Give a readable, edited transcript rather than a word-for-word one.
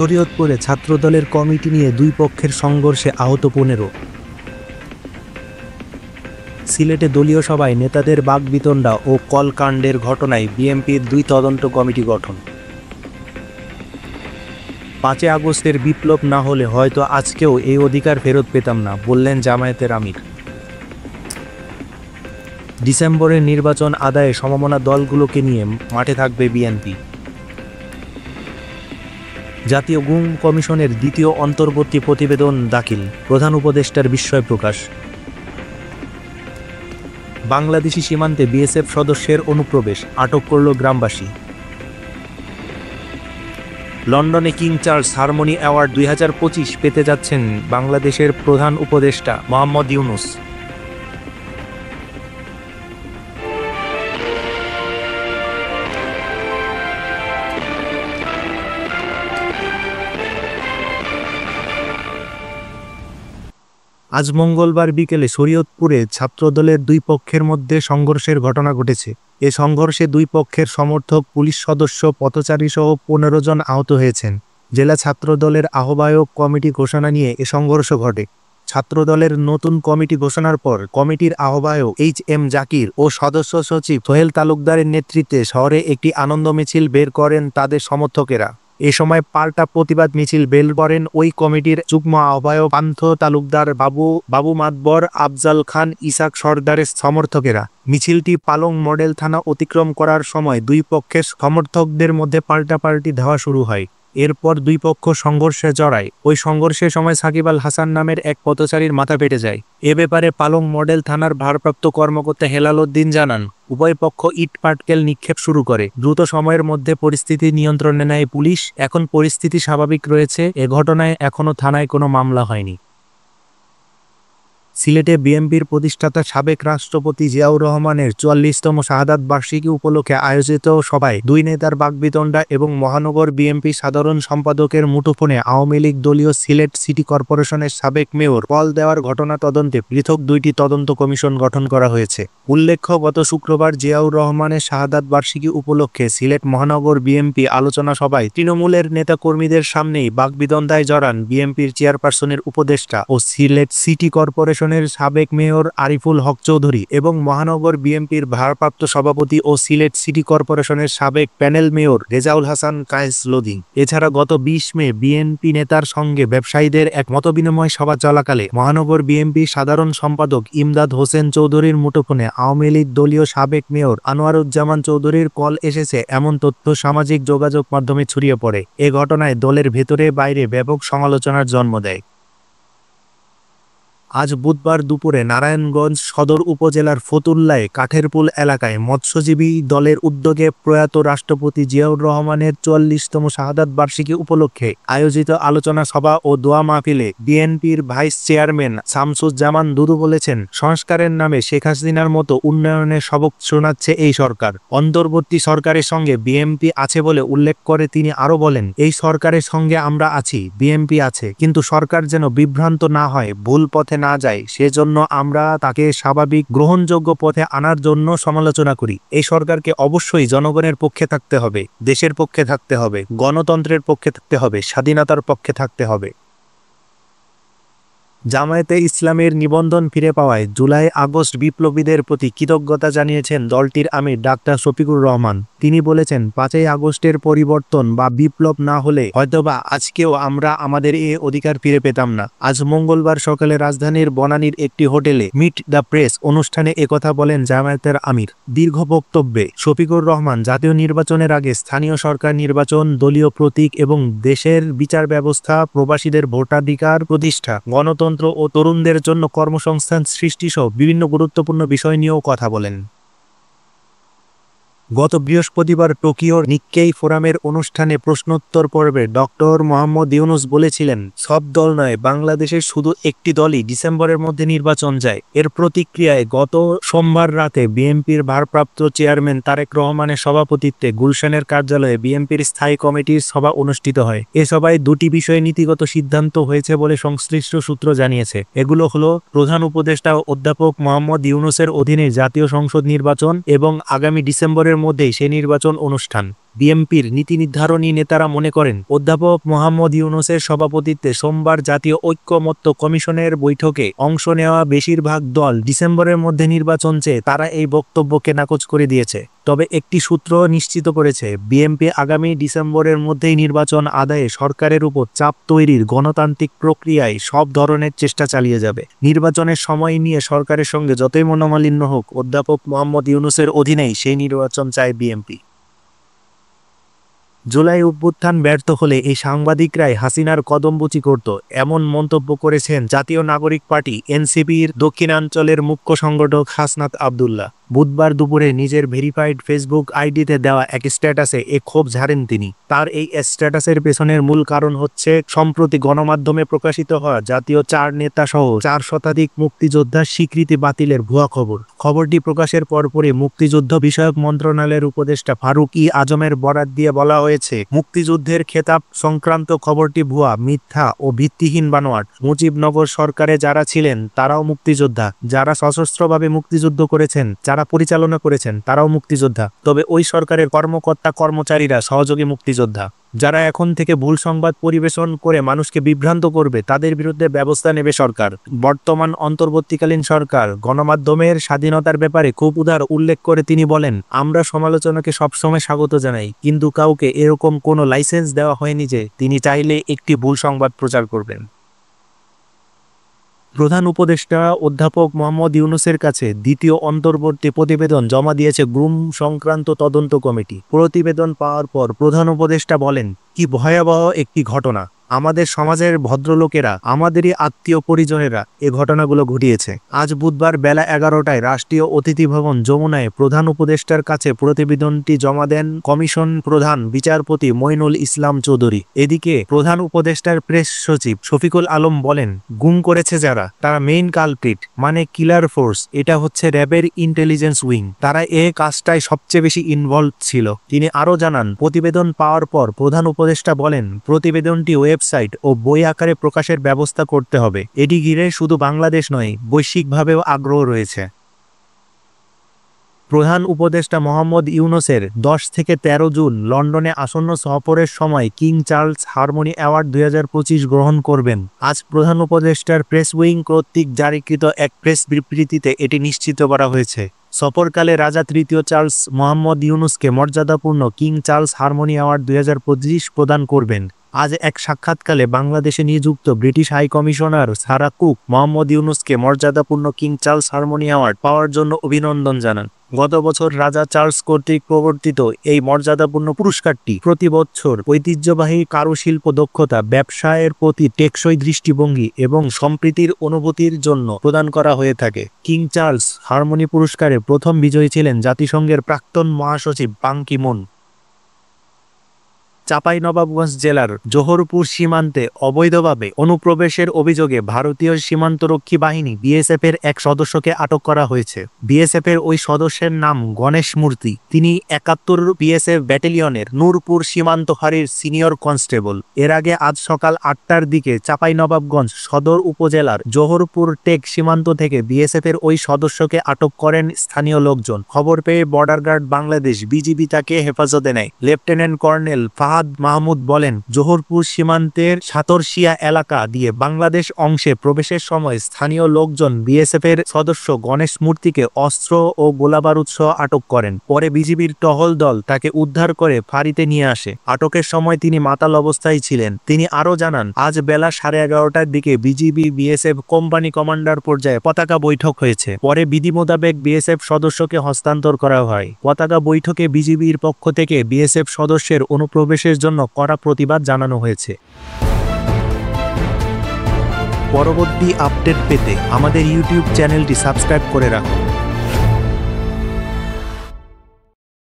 শরীয়তপুরে ছাত্রদলের কমিটি নিয়ে দুই পক্ষের সংঘর্ষে আহত 15। সিলেটে দলীয় সভায় নেতাদের বাকবিতণ্ডা ও কলকাণ্ডের ঘটনায় বিএনপির দুই তদন্ত কমিটি গঠন। 5 আগস্টের বিপ্লব না হলে হয়তো আজকেও এই অধিকার ফেরত পেতাম না, বললেন জামায়াতের আমির। ডিসেম্বরের নির্বাচন আদায়ে সমমনা দলগুলোকে নিয়ে মাঠে থাকবে বিএনপি। জাতীয় গুম কমিশনের দ্বিতীয় অন্তর্বর্তী প্রতিবেদন দাখিল, প্রধান উপদেষ্টার বিস্ময় প্রকাশ। বাংলাদেশি সীমান্তে বিএসএফ সদস্যের অনুপ্রবেশ, আটক করল গ্রামবাসী। লন্ডনে কিং চার্লস হারমোনি অ্যাওয়ার্ড 2025 পেতে যাচ্ছেন বাংলাদেশের প্রধান উপদেষ্টা মোহাম্মদ ইউনূস। আজ মঙ্গলবার বিকেলে শরীয়তপুরে ছাত্রদলের দুই পক্ষের মধ্যে সংঘর্ষের ঘটনা ঘটেছে। এ সংঘর্ষে দুই পক্ষের সমর্থক, পুলিশ সদস্য, পথচারী সহ 15 জন আহত হয়েছেন। জেলা ছাত্রদলের আহ্বায়ক কমিটি ঘোষণা নিয়ে এ সংঘর্ষ ঘটে। ছাত্রদলের নতুন কমিটি ঘোষণার পর কমিটির আহ্বায়ক HM জাকির ও সদস্য সচিব সোহেল তালুকদারের নেতৃত্বে শহরে একটি আনন্দ মিছিল বের করেন তাদের সমর্থকেরা। এ সময় পাল্টা প্রতিবাদ মিছিল বের করেন ওই কমিটির যুগ্ম আহ্বায়ক পান্থ তালুকদার, বাবু মাতবর, আফজাল খান, ইসাক সর্দারের সমর্থকেরা। মিছিলটি পালং মডেল থানা অতিক্রম করার সময় দুই পক্ষের সমর্থকদের মধ্যে পাল্টাপাল্টি ধাওয়া শুরু হয়। এরপর দুই পক্ষ সংঘর্ষে জড়ায়। ওই সংঘর্ষের সময় সাকিব আল হাসান নামের এক পথচারীর মাথা ফেটে যায়। এ ব্যাপারে পালং মডেল থানার ভারপ্রাপ্ত কর্মকর্তা হেলাল উদ্দিন জানান, উভয় পক্ষ ইট পাটকেল নিক্ষেপ শুরু করে। দ্রুত সময়ের মধ্যে পরিস্থিতি নিয়ন্ত্রণে নেয় পুলিশ। এখন পরিস্থিতি স্বাভাবিক রয়েছে। এ ঘটনায় এখনও থানায় কোনো মামলা হয়নি। সিলেটে বিএনপির প্রতিষ্ঠাতা সাবেক রাষ্ট্রপতি জিয়াউর রহমানের 44তম শাহাদাত বার্ষিকী উপলক্ষে আয়োজিত সভায় দুই নেতার বাকবিতণ্ডা এবং মহানগর বিএনপি সাধারণ সম্পাদকের মুঠোফোনে আওয়ামী লীগ দলীয় সিলেট সিটি কর্পোরেশনের সাবেক মেয়র কল দেওয়ার ঘটনা তদন্তে পৃথক দুইটি তদন্ত কমিশন গঠন করা হয়েছে। উল্লেখ্য, গত শুক্রবার জিয়াউর রহমানের শাহাদাত বার্ষিকী উপলক্ষে সিলেট মহানগর বিএনপি আলোচনা সভায় তৃণমূলের নেতাকর্মীদের সামনেই বাকবিতণ্ডায় জড়ান বিএনপির চেয়ারপারসনের উপদেষ্টা ও সিলেট সিটি কর্পোরেশন সাবেক মেয়র আরিফুল হক চৌধুরী এবং মহানগর বিএনপির ভারপ্রাপ্ত সভাপতি ও সিলেট সিটি কর্পোরেশনের সাবেক প্যানেল মেয়র রেজাউল হাসান কায়েস লোধি। এছাড়া গত 20 মে বিএনপি নেতার সঙ্গে ব্যবসায়ীদের এক মতবিনিময় সভা চলাকালে মহানগর বিএনপি সাধারণ সম্পাদক ইমদাদ হোসেন চৌধুরীর মুঠোফোনে আওয়ামী লীগ দলীয় সাবেক মেয়র আনোয়ারুজ্জামান চৌধুরীর কল এসেছে, এমন তথ্য সামাজিক যোগাযোগ মাধ্যমে ছড়িয়ে পড়ে। এ ঘটনায় দলের ভেতরে বাইরে ব্যাপক সমালোচনার জন্ম দেয়। আজ বুধবার দুপুরে নারায়ণগঞ্জ সদর উপজেলার ফতুল্লায় কাঠেরপুল এলাকায় মৎস্যজীবী দলের উদ্যোগে প্রয়াত রাষ্ট্রপতি জিয়াউর রহমানের 44তম শাহাদাত বার্ষিকী উপলক্ষে আয়োজিত আলোচনা সভা ও দোয়া মাহফিলে বিএনপির ভাইস চেয়ারম্যান শামসুজ্জামান দুদু বলেছেন, সংস্কারের নামে শেখ হাসিনার মতো উন্নয়নের সবক শোনাচ্ছে এই সরকার। অন্তর্বর্তী সরকারের সঙ্গে বিএনপি আছে বলে উল্লেখ করে তিনি আরও বলেন, এই সরকারের সঙ্গে আমরা আছি, বিএনপি আছে, কিন্তু সরকার যেন বিভ্রান্ত না হয়, ভুল পথে না যায়, সেজন্য আমরা তাকে স্বাভাবিক গ্রহণযোগ্য পথে আনার জন্য সমালোচনা করি। এই সরকারকে অবশ্যই জনগণের পক্ষে থাকতে হবে, দেশের পক্ষে থাকতে হবে, গণতন্ত্রের পক্ষে থাকতে হবে, স্বাধীনতার পক্ষে থাকতে হবে। জামায়াতে ইসলামের নিবন্ধন ফিরে পাওয়ায় জুলাই আগস্ট বিপ্লবীদের প্রতি কৃতজ্ঞতা জানিয়েছেন দলটির আমির ডাক্তার শফিকুর রহমান। তিনি বলেছেন, 5 আগস্টের পরিবর্তন বা বিপ্লব না হলে হয়তোবা আজকেও আমরা আমাদের এ অধিকার ফিরে পেতাম না। আজ মঙ্গলবার সকালে রাজধানীর বনানীর একটি হোটেলে মিট দ্য প্রেস অনুষ্ঠানে একথা বলেন জামায়াতের আমির। দীর্ঘ বক্তব্যে শফিকুর রহমান জাতীয় নির্বাচনের আগে স্থানীয় সরকার নির্বাচন, দলীয় প্রতীক এবং দেশের বিচার ব্যবস্থা, প্রবাসীদের ভোটাধিকার প্রতিষ্ঠা, গণতন্ত্র ও তরুণদের জন্য কর্মসংস্থান সৃষ্টি সহ বিভিন্ন গুরুত্বপূর্ণ বিষয় নিয়েও কথা বলেন। গত বৃহস্পতিবার টোকিওর নিক্কেই ফোরামের অনুষ্ঠানে প্রশ্নোত্তর পর্বে ডক্টর মোহাম্মদ ইউনূস বলেছিলেন, সব দল নয়, বাংলাদেশের শুধু একটি দলই ডিসেম্বরের মধ্যে নির্বাচন যায়। এর প্রতিক্রিয়ায় গত সোমবার রাতে বিএনপির ভারপ্রাপ্ত চেয়ারম্যান তারেক রহমানের সভাপতিত্বে গুলশানের কার্যালয়ে বিএনপির স্থায়ী কমিটির সভা অনুষ্ঠিত হয়। এ সভায় দুটি বিষয়ে নীতিগত সিদ্ধান্ত হয়েছে বলে সংশ্লিষ্ট সূত্র জানিয়েছে। এগুলো হলো প্রধান উপদেষ্টা অধ্যাপক মোহাম্মদ ইউনূসের অধীনে জাতীয় সংসদ নির্বাচন এবং আগামী ডিসেম্বরের মধ্যেই সে নির্বাচন অনুষ্ঠান। বিএনপির নীতি নির্ধারণী নেতারা মনে করেন অধ্যাপক মোহাম্মদ ইউনূসের সভাপতিত্বে সোমবার জাতীয় ঐকমত্য কমিশনের বৈঠকে অংশ নেওয়া বেশিরভাগ দল ডিসেম্বরের মধ্যে নির্বাচন চেয়ে তারা এই বক্তব্যকে নাকচ করে দিয়েছে। তবে একটি সূত্র নিশ্চিত করেছে বিএনপি আগামী ডিসেম্বরের মধ্যেই নির্বাচন আদায়ে সরকারের উপর চাপ তৈরির গণতান্ত্রিক প্রক্রিয়ায় সব ধরনের চেষ্টা চালিয়ে যাবে। নির্বাচনের সময় নিয়ে সরকারের সঙ্গে যতই মনোমালিন্য হোক, অধ্যাপক মোহাম্মদ ইউনূসের অধীনেই সেই নির্বাচন চায় বিএনপি। জুলাই অভ্যুত্থান ব্যর্থ হলে এই সাংবাদিকরাই হাসিনার কদমবুচি করত, এমন মন্তব্য করেছেন জাতীয় নাগরিক পার্টি এনসিপির দক্ষিণাঞ্চলের মুখ্য সংগঠক হাসনাত আবদুল্লাহ। বুধবার দুপুরে নিজের ভেরিফাইড ফেসবুক আইডিতে দেওয়া এক স্ট্যাটাসে এ ক্ষোভ ঝাড়েন তিনি। তার এই স্ট্যাটাসের পেছনের মূল কারণ হচ্ছে সম্প্রতি গণমাধ্যমে প্রকাশিত হওয়া জাতীয় 4 নেতা সহ 4 শতাধিক মুক্তিযোদ্ধার স্বীকৃতি বাতিলের ভুয়া খবর। খবরটি প্রকাশের পরপরই মুক্তিযুদ্ধ বিষয়ক মন্ত্রণালয়ের উপদেষ্টা ফারুক আজমের বরাত দিয়ে বলা হয়েছে, মুক্তিযুদ্ধের খেতাব সংক্রান্ত খবরটি ভুয়া, মিথ্যা ও ভিত্তিহীন বানোয়াট। মুজিবনগর সরকারে যারা ছিলেন তারাও মুক্তিযোদ্ধা, যারা সশস্ত্রভাবে মুক্তিযুদ্ধ করেছেন, যারা পরিচালনা করেছেন তারাও মুক্তিযোদ্ধা। তবে ওই সরকারের কর্মকর্তা কর্মচারীরা সহযোগী মুক্তিযোদ্ধা। যারা এখন থেকে ভুল সংবাদ পরিবেশন করে মানুষকে বিভ্রান্ত করবে তাদের বিরুদ্ধে ব্যবস্থা নেবে সরকার। বর্তমান অন্তর্বর্তীকালীন সরকার গণমাধ্যমের স্বাধীনতার ব্যাপারে খুব উদার উল্লেখ করে তিনি বলেন, আমরা সমালোচনাকে সবসময় স্বাগত জানাই, কিন্তু কাউকে এরকম কোনো লাইসেন্স দেওয়া হয়নি যে তিনি চাইলে একটি ভুল সংবাদ প্রচার করবেন। প্রধান উপদেষ্টা অধ্যাপক মোহাম্মদ ইউনূসের কাছে দ্বিতীয় অন্তর্বর্তী প্রতিবেদন জমা দিয়েছে গুম সংক্রান্ত তদন্ত কমিটি। প্রতিবেদন পাওয়ার পর প্রধান উপদেষ্টা বলেন, কি ভয়াবহ একটি ঘটনা। আমাদের সমাজের ভদ্রলোকেরা, আমাদেরই আত্মীয় পরিজনেরা এ ঘটনাগুলো ঘটিয়েছে। আজ বুধবার বেলা 11টায় রাষ্ট্রীয় অতিথি ভবন যমুনায় প্রধান উপদেষ্টার কাছে প্রতিবেদনটি জমা দেন কমিশন প্রধান বিচারপতি মঈনুল ইসলাম চৌধুরী। এদিকে প্রধান উপদেষ্টার প্রেস সচিব শফিকুল আলম বলেন, গুম করেছে যারা, তারা মেইন কালপ্রিট, মানে কিলার ফোর্স। এটা হচ্ছে র্যাবের ইন্টেলিজেন্স উইং, তারা এ কাজটায় সবচেয়ে বেশি ইনভলভ ছিল। তিনি আরও জানান, প্রতিবেদন পাওয়ার পর প্রধান উপদেষ্টা বলেন, প্রতিবেদনটি ওয়েবসাইট ও বই আকারে প্রকাশের ব্যবস্থা করতে হবে। এটি ঘিরে শুধু বাংলাদেশ নয়, বৈশ্বিকভাবেও আগ্রহ রয়েছে। প্রধান উপদেষ্টা মোহাম্মদ ইউনূসের 10 থেকে 13 জুন লন্ডনে আসন্ন সফরের সময় কিং চার্লস হারমোনি অ্যাওয়ার্ড 2025 গ্রহণ করবেন। আজ প্রধান উপদেষ্টার প্রেস উইং কর্তৃক জারিকৃত এক প্রেস বিবৃতিতে এটি নিশ্চিত করা হয়েছে। সফরকালে রাজা তৃতীয় চার্লস মোহাম্মদ ইউনূসকে মর্যাদাপূর্ণ কিং চার্লস হারমোনি অ্যাওয়ার্ড 2025 প্রদান করবেন। আজ এক সাক্ষাৎকালে বাংলাদেশে নিযুক্ত British high commissioner Sarah Cooke Mohammad ইউনূসকে মর্যাদাপূর্ণ কিং চার্লস হারমোনি অ্যাওয়ার্ড পাওয়ার জন্য অভিনন্দন জানান। গত বছর রাজা চার্লস কর্তৃক প্রবর্তিত এই মর্যাদাপূর্ণ পুরস্কারটি প্রতি বছর ঐতিহ্যবাহী কারুশিল্প দক্ষতা, ব্যবসায়ের প্রতি টেকসই দৃষ্টিভঙ্গি এবং সম্প্রীতির অনুভূতির জন্য প্রদান করা হয়ে থাকে। কিং চার্লস হারমোনি পুরস্কারের প্রথম বিজয়ী ছিলেন জাতিসংঘের প্রাক্তন মহাসচিব বান কি মুন। চাঁপাইনবাবগঞ্জ জেলার জোহরপুর সীমান্তে অবৈধভাবে অনুপ্রবেশের অভিযোগে ভারতীয় সীমান্তরক্ষী বাহিনী বিএসএফের এক সদস্যকে আটক করা হয়েছে। বিএসএফের ওই সদস্যের নাম গণেশ মূর্তি। তিনি 71 বিএসএফ ব্যাটালিয়নের নূরপুর সীমান্ত ফাঁড়ির সিনিয়র কনস্টেবল। এর আগে আজ সকাল 8টার দিকে চাঁপাইনবাবগঞ্জ সদর উপজেলার জোহরপুর টেক সীমান্ত থেকে বিএসএফের ওই সদস্যকে আটক করেন স্থানীয় লোকজন। খবর পেয়ে বর্ডার গার্ড বাংলাদেশ বিজিবি তাকে হেফাজতে নেয়। লেফটেন্যান্ট কর্নেল ফাহাদ মাহমুদ বলেন, জোহরপুর সীমান্তের সাতরশিয়া এলাকা দিয়ে বাংলাদেশ অংশে প্রবেশের সময় স্থানীয় লোকজন বিএসএফের সদস্য গণেশ মূর্তিকে অস্ত্র ও গোলাবারুদ সহ আটক করেন। পরে বিজিবির টহল দল তাকে উদ্ধার করে ফাঁড়িতে নিয়ে আসে। আটকের সময় তিনি মাতাল অবস্থায় ছিলেন। তিনি আরও জানান, আজ বেলা 11:30টার দিকে বিজিবি বিএসএফ কোম্পানি কমান্ডার পর্যায়ে পতাকা বৈঠক হয়েছে। পরে বিধি মোতাবেক বিএসএফ সদস্যকে হস্তান্তর করা হয়। পতাকা বৈঠকে বিজিবির পক্ষ থেকে বিএসএফ সদস্যের অনুপ্রবেশের জন্য কড়া প্রতিবাদ জানানো হয়েছে। পরবর্তী আপডেট পেতে আমাদের ইউটিউব চ্যানেলটি সাবস্ক্রাইব করে রাখুন।